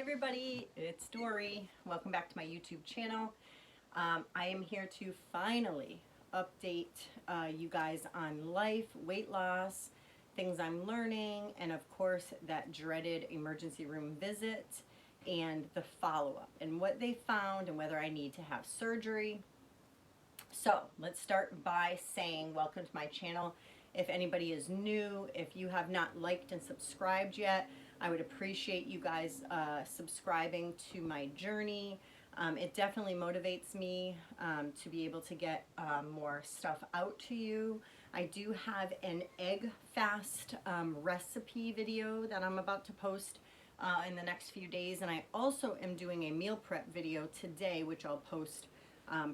everybody, it's Dory. Welcome back to my YouTube channel. I am here to finally update you guys on life, weight loss, things I'm learning, and of course that dreaded emergency room visit and the follow-up and what they found and whether I need to have surgery. So let's start by saying welcome to my channel. If anybody is new, if you have not liked and subscribed yet, I would appreciate you guys subscribing to my journey. It definitely motivates me to be able to get more stuff out to you. I do have an egg fast recipe video that I'm about to post in the next few days, and I also am doing a meal prep video today, which I'll post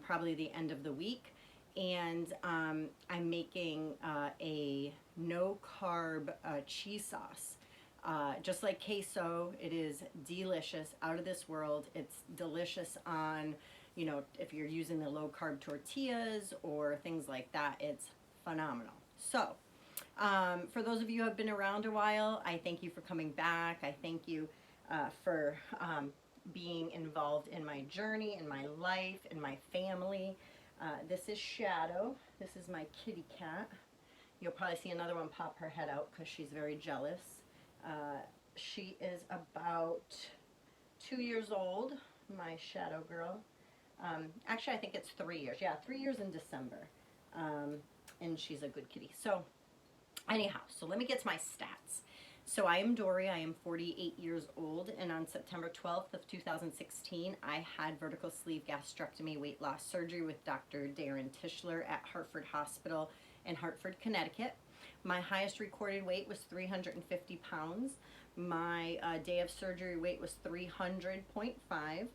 probably the end of the week. And I'm making a no-carb cheese sauce. Just like queso, it is delicious, out of this world. It's delicious on, you know, if you're using the low-carb tortillas or things like that, it's phenomenal. So, for those of you who have been around a while, I thank you for coming back. I thank you for being involved in my journey, in my life, in my family. This is Shadow. This is my kitty cat. You'll probably see another one pop her head out because she's very jealous. She is about 2 years old, my Shadow girl. Actually, I think it's 3 years. Yeah, 3 years in December. And she's a good kitty. So, anyhow, so let me get to my stats. So I am Dory, I am 48 years old, and on September 12th of 2016, I had vertical sleeve gastrectomy weight loss surgery with Dr. Darren Tischler at Hartford Hospital in Hartford, Connecticut. My highest recorded weight was 350 pounds. My day of surgery weight was 300.5.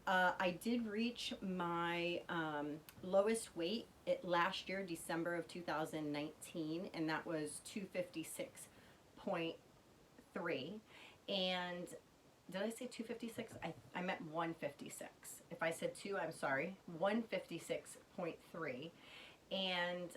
I did reach my lowest weight last year, December of 2019, and that was 256.3. And did I say 256? I meant 156. If I said 2, I'm sorry. 156.3. And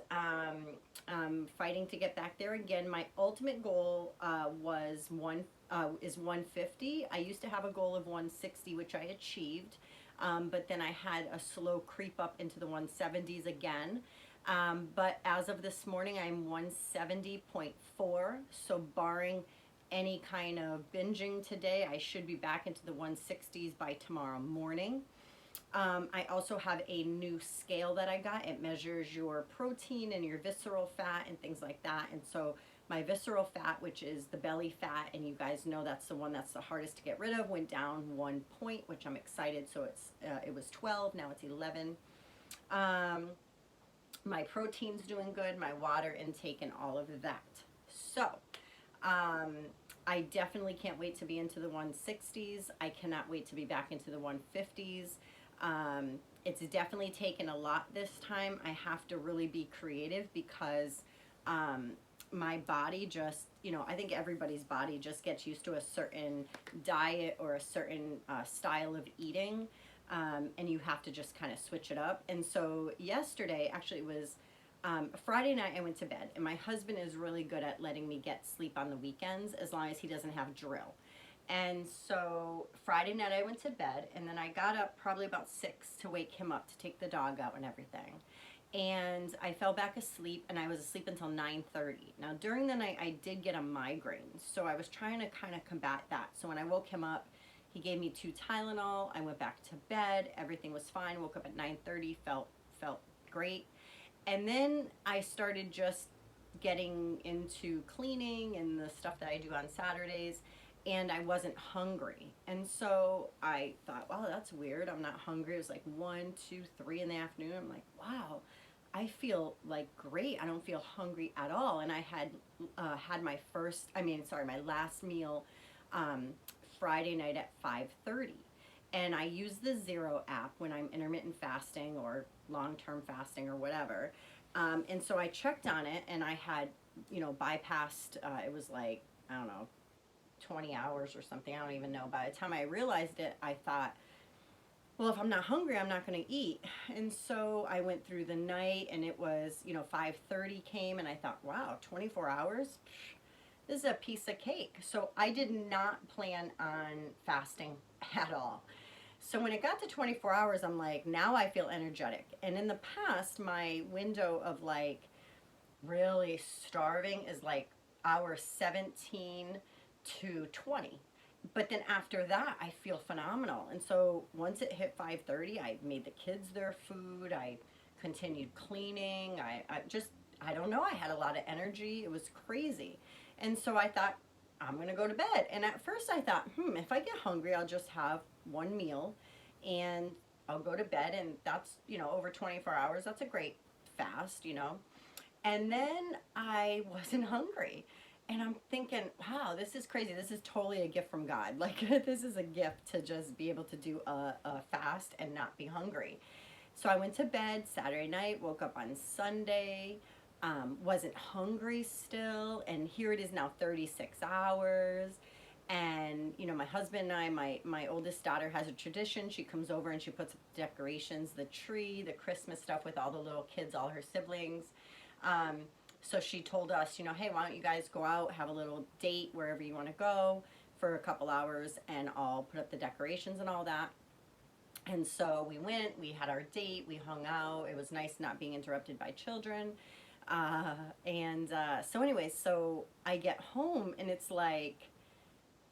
I'm fighting to get back there again. My ultimate goal is 150. I used to have a goal of 160, which I achieved, but then I had a slow creep up into the 170s again. But as of this morning, I'm 170.4. So barring any kind of binging today, I should be back into the 160s by tomorrow morning. I also have a new scale that I got. It measures your protein and your visceral fat and things like that. And so my visceral fat, which is the belly fat, and you guys know that's the one that's the hardest to get rid of, went down 1 point, which I'm excited. So it was 12, now it's 11. My protein's doing good, my water intake and all of that. So, I definitely can't wait to be into the 160s. I cannot wait to be back into the 150s. It's definitely taken a lot this time. I have to really be creative because my body just, you know, I think everybody's body just gets used to a certain diet or a certain style of eating, and you have to just kind of switch it up. And so yesterday, actually it was Friday night, I went to bed, and my husband is really good at letting me get sleep on the weekends as long as he doesn't have drill. And so Friday night I went to bed, and then I got up probably about 6 to wake him up to take the dog out and everything. And I fell back asleep, and I was asleep until 9:30. Now during the night I did get a migraine, so I was trying to kind of combat that. So when I woke him up, he gave me 2 Tylenol. I went back to bed. Everything was fine. Woke up at 9:30. Felt great. And then I started just getting into cleaning and the stuff that I do on Saturdays, and I wasn't hungry. And so I thought, wow, that's weird. I'm not hungry. It was like 1, 2, 3 in the afternoon. I'm like, wow, I feel like great. I don't feel hungry at all. And I had had my last meal Friday night at 5:30. And I use the Zero app when I'm intermittent fasting or long-term fasting or whatever. And so I checked on it, and I had, you know, bypassed, it was like, I don't know, 20 hours or something. I don't even know. By the time I realized it, I thought, well, if I'm not hungry, I'm not going to eat. And so I went through the night, and it was, you know, 5:30 came, and I thought, wow, 24 hours? this is a piece of cake. So I did not plan on fasting at all. So when it got to 24 hours, I'm like, now I feel energetic. And in the past, my window of like really starving is like hour 17 to 20. But then after that, I feel phenomenal. And so once it hit 5:30, I made the kids their food. I continued cleaning. I don't know, I had a lot of energy. It was crazy. And so I thought, I'm going to go to bed. And at first I thought, if I get hungry, I'll just have one meal and I'll go to bed. And that's, over 24 hours. That's a great fast, And then I wasn't hungry. And I'm thinking, wow, this is crazy. This is totally a gift from God. Like, this is a gift to just be able to do a fast and not be hungry. So I went to bed Saturday night, woke up on Sunday, wasn't hungry still. And here it is now 36 hours. And, my husband and I, my oldest daughter has a tradition. She comes over and she puts up decorations, the tree, the Christmas stuff with all the little kids, all her siblings. So she told us, hey, why don't you guys go out, have a little date wherever you want to go for a couple hours, and I'll put up the decorations and all that. And so we went, we had our date, we hung out. It was nice not being interrupted by children. So anyways, so I get home and it's like,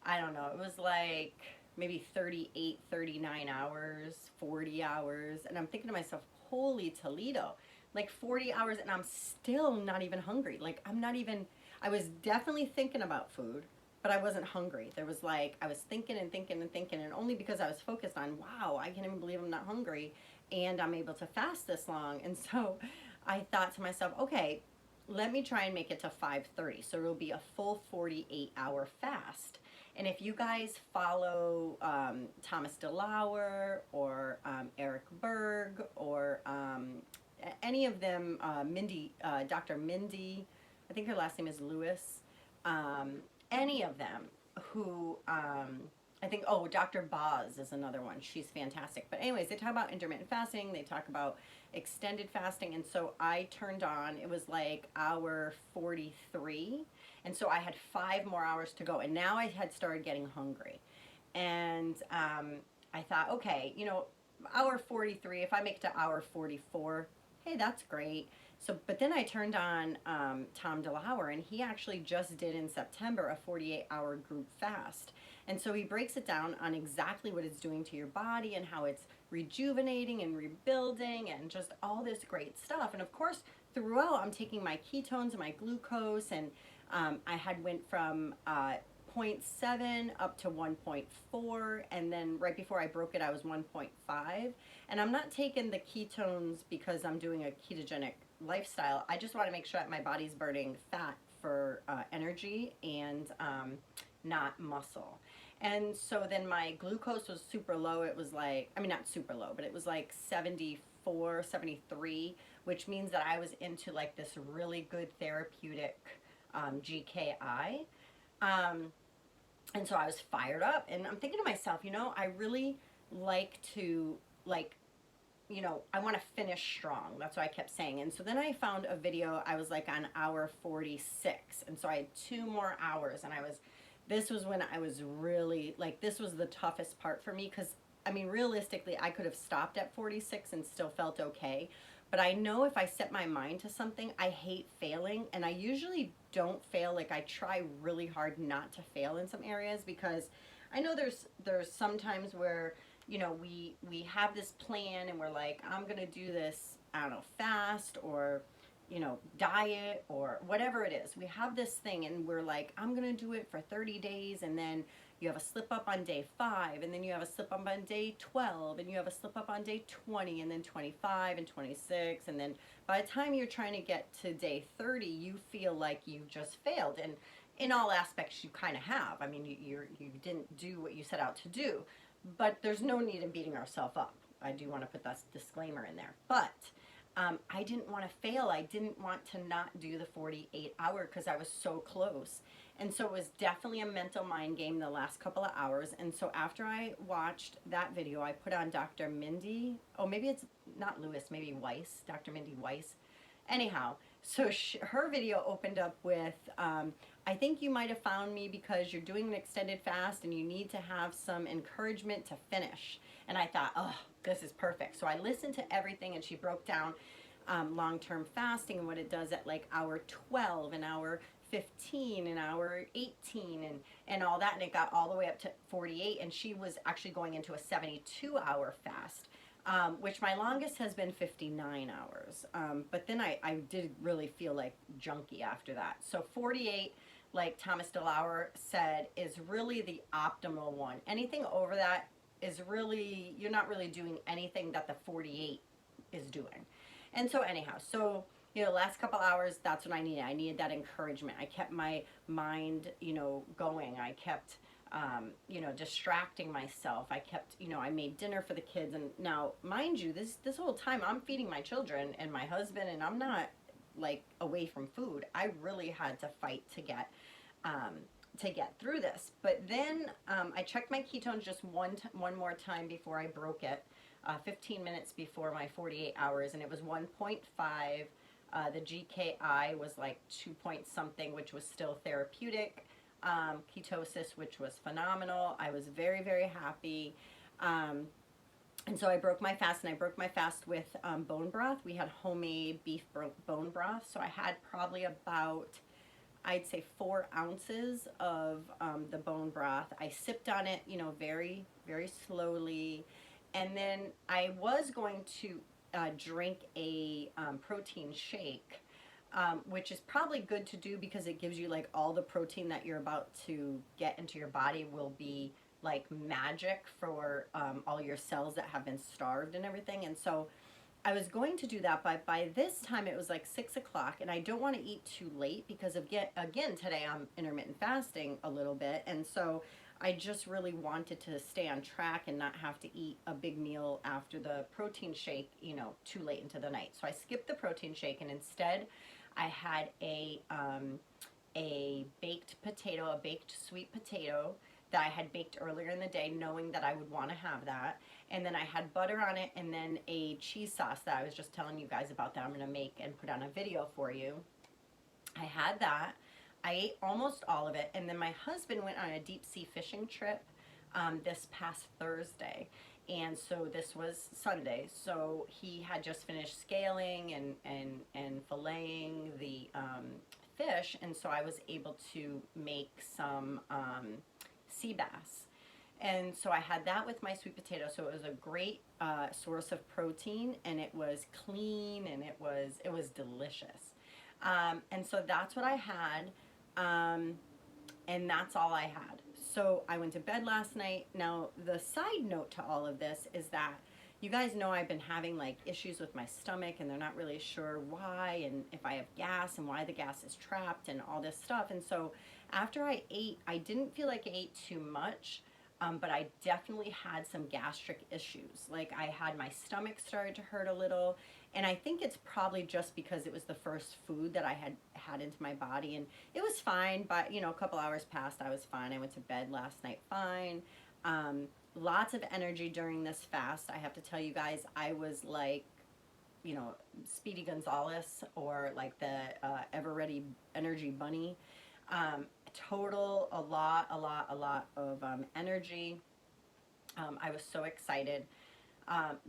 I don't know, it was like maybe 38, 39 hours, 40 hours. And I'm thinking to myself, holy Toledo. Like 40 hours and I'm still not even hungry. Like I was definitely thinking about food, but I wasn't hungry. There was like, I was thinking and thinking and thinking, and only because I was focused on, wow, I can't even believe I'm not hungry and I'm able to fast this long. And so I thought to myself, okay, let me try and make it to 5:30. So it'll be a full 48-hour fast. And if you guys follow Thomas DeLauer or Eric Berg or any of them, Dr. Mindy, I think her last name is Lewis, any of them who, I think, Dr. Boz is another one. She's fantastic. But anyways, they talk about intermittent fasting. They talk about extended fasting. And so I turned on, it was like hour 43. And so I had 5 more hours to go. And now I had started getting hungry. And I thought, okay, hour 43, if I make it to hour 44, hey, that's great. So, but then I turned on Tom DeLauer, and he actually just did in September a 48-hour group fast. And so he breaks it down on exactly what it's doing to your body and how it's rejuvenating and rebuilding and just all this great stuff. And of course, throughout, I'm taking my ketones and my glucose, and I had went from 0.7 up to 1.4, and then right before I broke it, I was 1.5. And I'm not taking the ketones because I'm doing a ketogenic lifestyle. I just want to make sure that my body's burning fat for energy and not muscle. And so then my glucose was super low. It was like, I mean, not super low, but it was like 74, 73, which means that I was into like this really good therapeutic GKI. And so I was fired up, and I'm thinking to myself, I really like to, I want to finish strong. That's what I kept saying. And so then I found a video, I was like on hour 46. And so I had 2 more hours, and this was when I was really, this was the toughest part for me, because, I mean, realistically, I could have stopped at 46 and still felt okay. But I know if I set my mind to something, I hate failing, and I usually don't fail. Like, I try really hard not to fail in some areas, because I know there's some times where, we have this plan and we're like, I'm going to do this, I don't know, fast or, diet or whatever it is. We have this thing and we're like, I'm going to do it for 30 days, and then you have a slip up on day 5, and then you have a slip up on day 12, and you have a slip up on day 20, and then 25 and 26, and then by the time you're trying to get to day 30, you feel like you've just failed. And in all aspects, you kind of have. I mean, you didn't do what you set out to do, but there's no need in beating ourselves up. I do want to put that disclaimer in there. But I didn't want to fail. I didn't want to not do the 48-hour because I was so close. And so it was definitely a mental mind game the last couple of hours. And so after I watched that video, I put on Dr. Mindy. Oh, maybe it's not Lewis, maybe Weiss, Dr. Mindy Weiss. Anyhow, so her video opened up with I think you might have found me because you're doing an extended fast and you need to have some encouragement to finish. And I thought, oh, this is perfect. So I listened to everything, and she broke down long-term fasting and what it does at like hour 12 and hour 15 and hour 18 and all that. And it got all the way up to 48. And she was actually going into a 72-hour fast. Which my longest has been 59 hours. But then I did really feel like junky after that. So 48, like Thomas DeLauer said, is really the optimal one. Anything over that is really, you're not really doing anything that the 48 is doing. And so anyhow, so, you know, last couple hours, that's what I needed. I needed that encouragement. I kept my mind, you know, going. I kept you know, distracting myself. I kept, you know, I made dinner for the kids. And now, mind you, this whole time I'm feeding my children and my husband, and I'm not like away from food. I really had to fight to get through this. But then I checked my ketones just one more time before I broke it, 15 minutes before my 48 hours, and it was 1.5. The GKI was like 2 point something, which was still therapeutic. Ketosis, which was phenomenal. I was very, very happy. And so I broke my fast, and I broke my fast with bone broth. We had homemade beef bone broth. So I had probably about, I'd say 4 ounces of the bone broth. I sipped on it, you know, very, very slowly. And then I was going to drink a protein shake. Which is probably good to do because it gives you like all the protein that you're about to get into your body will be like magic for all your cells that have been starved and everything. And so I was going to do that, but by this time it was like 6 o'clock, and I don't want to eat too late because again today I'm intermittent fasting a little bit, and so I just really wanted to stay on track and not have to eat a big meal after the protein shake, you know, too late into the night. So I skipped the protein shake, and instead I had a baked potato, a baked sweet potato that I had baked earlier in the day, knowing that I would want to have that. And then I had butter on it, and then a cheese sauce that I was just telling you guys about that I'm going to make and put on a video for you. I had that. I ate almost all of it, and then my husband went on a deep sea fishing trip this past Thursday. And so this was Sunday, so he had just finished scaling and filleting the fish, and so I was able to make some sea bass. And so I had that with my sweet potato, so it was a great source of protein, and it was clean, and it was delicious. And so that's what I had, and that's all I had. So I went to bed last night. Now, the side note to all of this is that you guys know I've been having like issues with my stomach, and they're not really sure why, and if I have gas and why the gas is trapped and all this stuff. And so after I ate, I didn't feel like I ate too much, but I definitely had some gastric issues. Like I had my stomach started to hurt a little, and I think it's probably just because it was the first food that I had into my body, and it was fine, but you know, a couple hours passed, I was fine. I went to bed last night fine. Lots of energy during this fast. I have to tell you guys, I was like, you know, Speedy Gonzalez or like the Ever Ready Energy Bunny. Total, a lot of energy. I was so excited.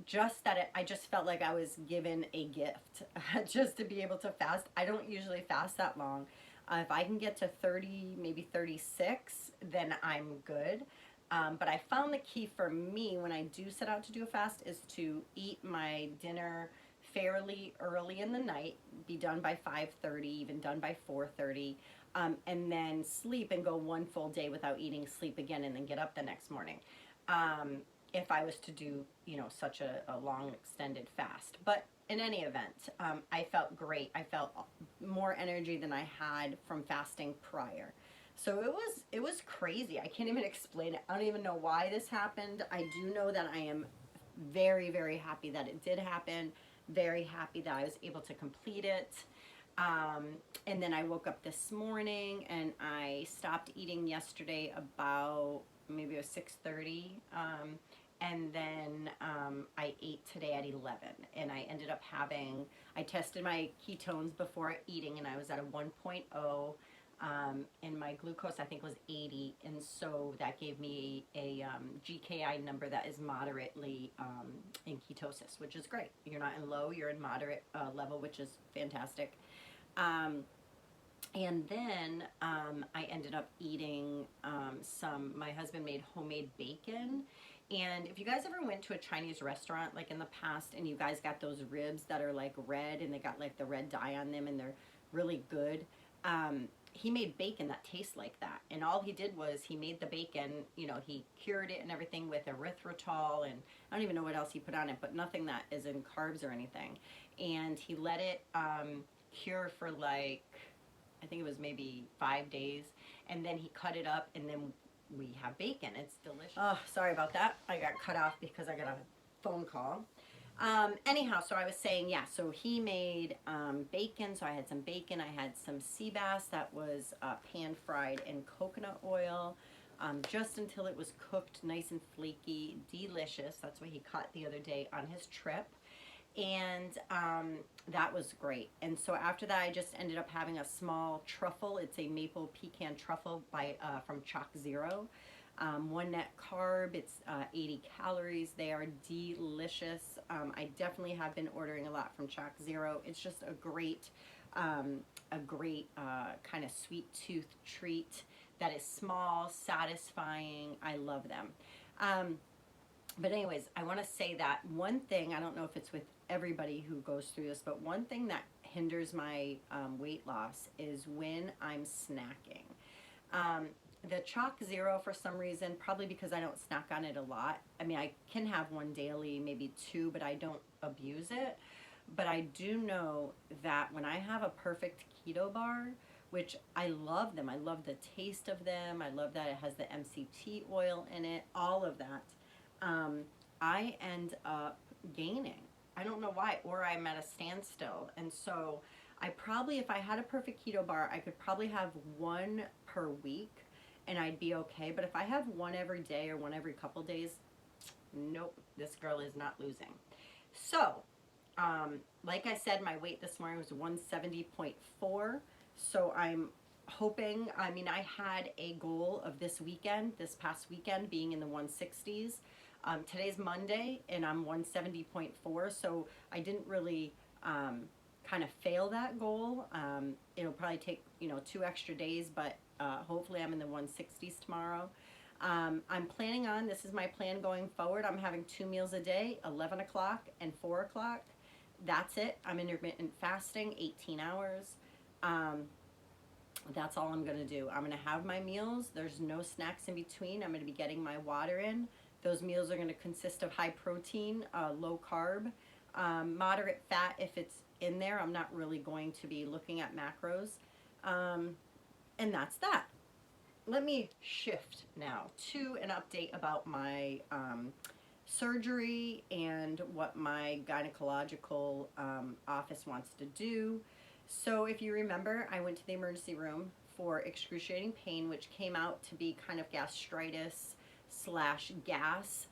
Just that I just felt like I was given a gift just to be able to fast. I don't usually fast that long. If I can get to 30, maybe 36, then I'm good. But I found the key for me when I do set out to do a fast is to eat my dinner fairly early in the night, be done by 5:30, even done by 4:30, and then sleep and go one full day without eating, sleep again, and then get up the next morning. If I was to do, you know, such a long extended fast. But in any event, I felt great. I felt more energy than I had from fasting prior. So it was crazy. I can't even explain it. I don't even know why this happened. I do know that I am very, very happy that it did happen. Very happy that I was able to complete it. And then I woke up this morning, and I stopped eating yesterday about maybe it was 6:30. And then I ate today at 11, and I ended up I tested my ketones before eating, and I was at a 1.0. and my glucose I think was 80, and so that gave me a GKI number that is moderately in ketosis, which is great. You're not in low, you're in moderate level, which is fantastic. And then I ended up eating my husband made homemade bacon. And if you guys ever went to a Chinese restaurant like in the past and you guys got those ribs that are like red and they got like the red dye on them and they're really good, he made bacon that tastes like that. And all he did was he made the bacon, you know, he cured it and everything with erythritol, and I don't even know what else he put on it, but nothing that is in carbs or anything. And he let it cure for like, I think it was maybe 5 days, and then he cut it up, and then we have bacon. It's delicious. Oh, sorry about that. I got cut off because I got a phone call. Anyhow, so I was saying, yeah, so he made bacon, so I had some bacon. I had some sea bass that was pan-fried in coconut oil, just until it was cooked nice and flaky, delicious. That's what he caught the other day on his trip. And that was great. And so after that, I just ended up having a small truffle. It's a maple pecan truffle from Chalk Zero. 1 net carb. It's 80 calories. They are delicious. I definitely have been ordering a lot from Chalk Zero. It's just a great kind of sweet tooth treat that is small, satisfying. I love them. But anyways, I want to say that one thing, I don't know if it's with everybody who goes through this, but one thing that hinders my weight loss is when I'm snacking. The Chalk Zero, for some reason, probably because I don't snack on it a lot. I mean, I can have one daily, maybe 2, but I don't abuse it. But I do know that when I have a perfect keto bar, which I love them, I love the taste of them, I love that it has the MCT oil in it, all of that, I end up gaining. I don't know why, or I'm at a standstill. And so I probably, if I had a perfect keto bar, I could probably have 1 per week and I'd be okay. But if I have 1 every day or 1 every couple days, nope, this girl is not losing. So, like I said, my weight this morning was 170.4. So I'm hoping, I mean, I had a goal of this past weekend, being in the 160s. Today's Monday and I'm 170.4, so I didn't really kind of fail that goal. It'll probably take 2 extra days, but hopefully I'm in the 160s tomorrow. I'm planning on, this is my plan going forward, I'm having 2 meals a day, 11 o'clock and 4 o'clock. That's it. I'm intermittent fasting, 18 hours. That's all I'm going to do. I'm going to have my meals. There's no snacks in between. I'm going to be getting my water in. Those meals are going to consist of high protein, low carb, moderate fat if it's in there. I'm not really going to be looking at macros. And that's that. Let me shift now to an update about my surgery and what my gynecological office wants to do. So if you remember, I went to the emergency room for excruciating pain, which came out to be kind of gastritis / gas,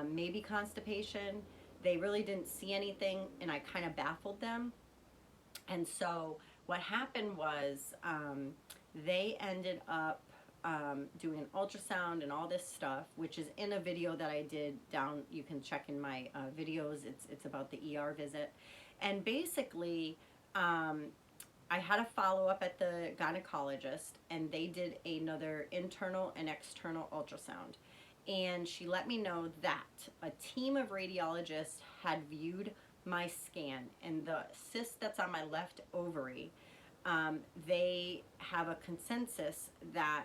maybe constipation. They really didn't see anything, and I kind of baffled them. And so what happened was they ended up doing an ultrasound and all this stuff, which is in a video that I did down. You can check in my videos. It's about the ER visit. And basically, I had a follow-up at the gynecologist, and they did another internal and external ultrasound. And she let me know that a team of radiologists had viewed my scan, and the cyst that's on my left ovary, they have a consensus that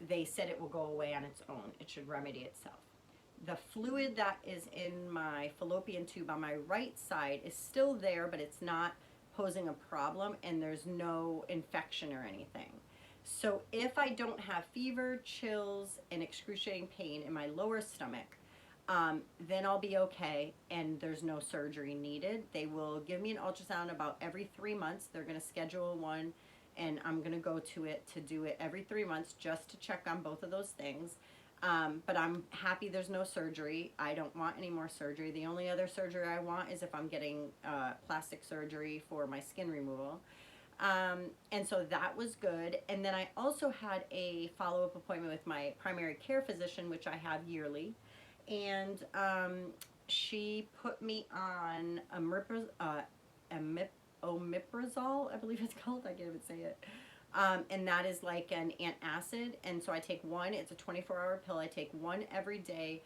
they said it will go away on its own. It should remedy itself. The fluid that is in my fallopian tube on my right side is still there, but it's not posing a problem, and there's no infection or anything. So if I don't have fever, chills, and excruciating pain in my lower stomach, then I'll be okay, and there's no surgery needed. They will give me an ultrasound about every 3 months. They're going to schedule one, and I'm going to go to it to do it every 3 months just to check on both of those things. But I'm happy there's no surgery. I don't want any more surgery. The only other surgery I want is if I'm getting plastic surgery for my skin removal. And so that was good. And then I also had a follow-up appointment with my primary care physician, which I have yearly. And she put me on omeprazole, I believe it's called. I can't even say it. And that is like an antacid. And so I take one, it's a 24-hour pill. I take one every day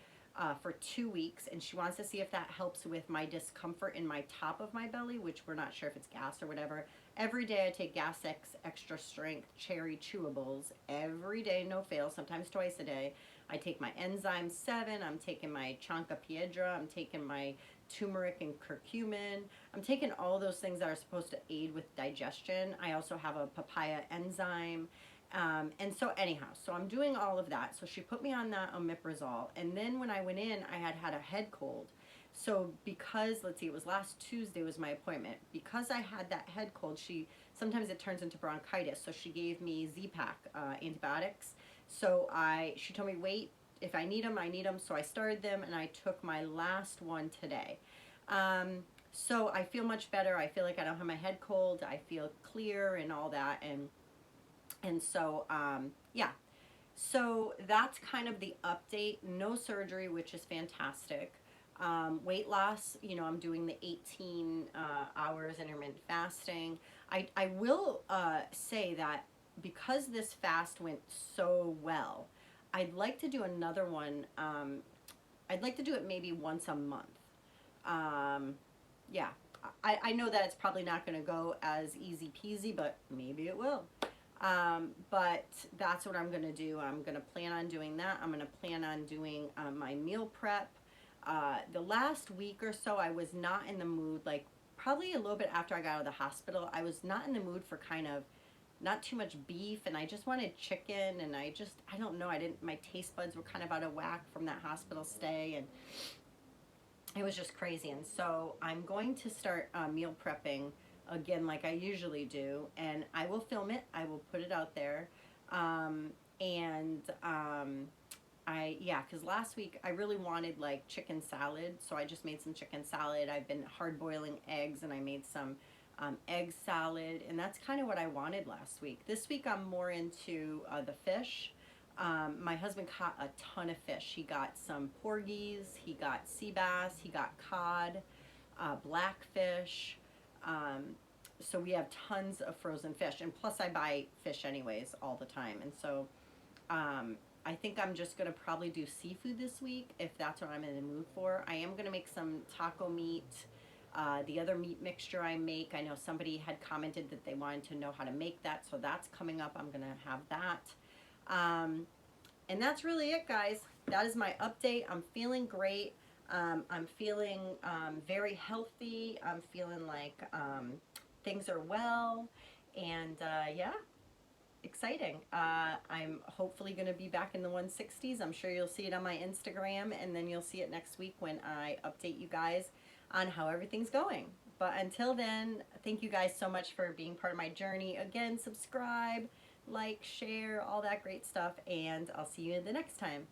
for 2 weeks. And she wants to see if that helps with my discomfort in my top of my belly, which we're not sure if it's gas or whatever. Every day I take Gas X Extra Strength Cherry Chewables. Every day, no fail, sometimes twice a day. I take my Enzyme 7. I'm taking my Chanca Piedra. I'm taking my turmeric and curcumin. I'm taking all those things that are supposed to aid with digestion. I also have a papaya enzyme. And so anyhow, so I'm doing all of that. So she put me on that omeprazole. And then when I went in, I had a head cold. So because, let's see, it was last Tuesday was my appointment. Because I had that head cold, sometimes it turns into bronchitis. So she gave me Z-Pak antibiotics. So she told me, wait, if I need them, I need them. So I started them and I took my last one today. So I feel much better. I feel like I don't have my head cold. I feel clear and all that. And so, yeah. So that's kind of the update. No surgery, which is fantastic. Weight loss, I'm doing the 18 hours intermittent fasting. I will say that because this fast went so well, I'd like to do another one. I'd like to do it maybe once a month. Yeah, I know that it's probably not going to go as easy peasy, but maybe it will. But that's what I'm going to do. I'm going to plan on doing that. I'm going to plan on doing my meal prep. The last week or so, I was not in the mood, like probably a little bit after I got out of the hospital, I was not in the mood for kind of not too much beef, and I just wanted chicken, and I don't know, my taste buds were kind of out of whack from that hospital stay, and it was just crazy. And so I'm going to start meal prepping again like I usually do, and I will film it. I will put it out there. Because last week I really wanted like chicken salad, so I just made some chicken salad. I've been hard boiling eggs, and I made some egg salad, and that's kind of what I wanted last week. This week I'm more into the fish. My husband caught a ton of fish. He got some porgies, he got sea bass, he got cod, blackfish. So we have tons of frozen fish, and plus I buy fish anyways all the time. And so I think I'm just going to probably do seafood this week if that's what I'm in the mood for. I am going to make some taco meat. The other meat mixture I make, I know somebody had commented that they wanted to know how to make that, so that's coming up. I'm going to have that. And that's really it, guys. That is my update. I'm feeling great. I'm feeling very healthy. I'm feeling like things are well. And yeah, exciting. I'm hopefully going to be back in the 160s. I'm sure you'll see it on my Instagram, and then you'll see it next week when I update you guys on how everything's going. But until then, thank you guys so much for being part of my journey. Again, subscribe, like, share, all that great stuff, and I'll see you the next time.